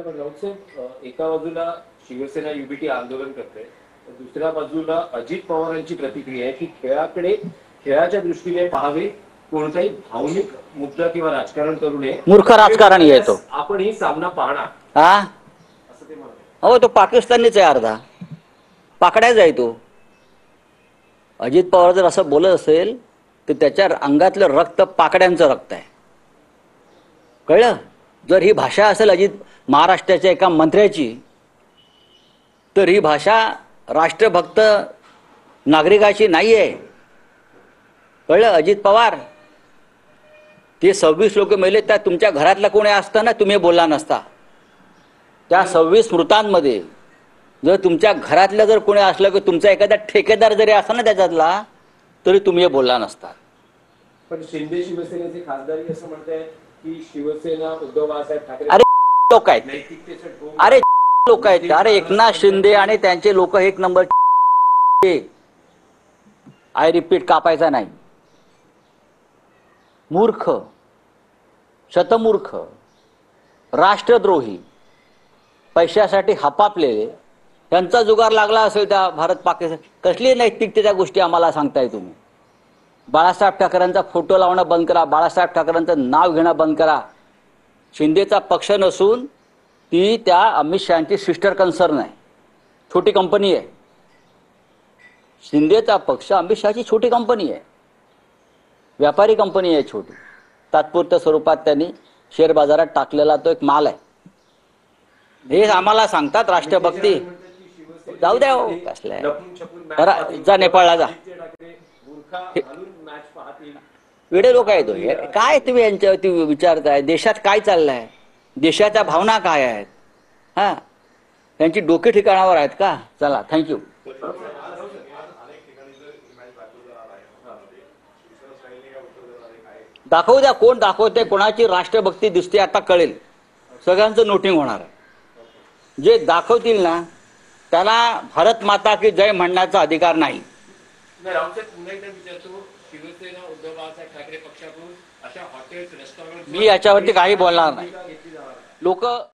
पण राऊतसाहेब, एका बाजूला शिवसेना युबीटी आंदोलन करते, तर दुसऱ्या बाजूला अजित पवारांची प्रतिक्रिया आहे की खेळाच्या दृष्टीने पाहावे, कोणताही भावनिक मुद्दा किंवा राजकारण करू नये, मूर्ख राजकारण येतो आपण ही सामना पाहणार हा. असं ते म्हणतात. हो, तो पाकिस्तानीच आहे, अर्धा पाकड्याच आहे तो. अजित पवार जर असं बोलत असेल तर त्याच्या अंगातलं रक्त पाकड्यांचं रक्त आहे, कळलं. जर ही भाषा असेल अजित महाराष्ट्राच्या एका मंत्र्याची, तर ही भाषा राष्ट्रभक्त नागरिकाची नाही आहे, कळलं. अजित पवार, ते 26 लोक मेले, त्या तुमच्या घरातला कोणी असताना तुम्ही बोलला नसता. त्या 26 मृतांमध्ये जर तुमच्या घरातलं जर कोणी असलं की तुमचा एखादा ठेकेदार जरी असला ना त्याच्यातला, तरी तुम्ही बोलला नसता. पण शिंदे शिवसेनेचे खासदार असं म्हणताय की शिवसेना उद्धव बाळासाहेब ठाकरे अरे लोक आहेत, नैतिकतेचं ढोंग, अरे लोक आहेत. अरे एकनाथ शिंदे आणि त्यांचे लोक एक नंबर. आय रिपीट, कापायचा नाही. मूर्ख, शतमूर्ख, राष्ट्रद्रोही, पैशासाठी हपापलेले, त्यांचा जुगार लागला असेल त्या भारत पाकिस्तान. कसली नैतिकतेच्या गोष्टी आम्हाला सांगताय तुम्ही. बाळासाहेब ठाकरेंचा फोटो लावणं बंद करा, बाळासाहेब ठाकरेंचं नाव घेणं बंद करा. शिंदेचा पक्ष नसून ती त्या अमित शहाची सिस्टर कन्सर्न आहे, छोटी कंपनी आहे. शिंदेचा पक्ष अमित शहाची छोटी कंपनी आहे, व्यापारी कंपनी आहे छोटी. तात्पुरत्या स्वरूपात त्यांनी शेअर बाजारात टाकलेला तो एक माल आहे. हे आम्हाला सांगतात राष्ट्रभक्ती. जाऊ द्या हो, कसलं बरं, जा नेपाळला जा. वेडे लोक आहेत. काय तुम्ही यांच्यावरती विचारताय? देशात काय चाललंय, देशाच्या भावना काय आहेत, हा, त्यांची डोके ठिकाणावर आहेत का? चला, थँक्यू. दाखवू द्या, कोण दाखवते, कोणाची राष्ट्रभक्ती दिसते आता कळेल. सगळ्यांचं नोटिंग होणार आहे. जे दाखवतील ना त्याला भारत माता की जय म्हणण्याचा अधिकार नाही. शिवसेना उद्धव बाळासाहेब ठाकरे पक्षाकडून अशा हॉटेल्स, रेस्टॉरंट, मी याच्यावरती काही बोलणार नाही. लोक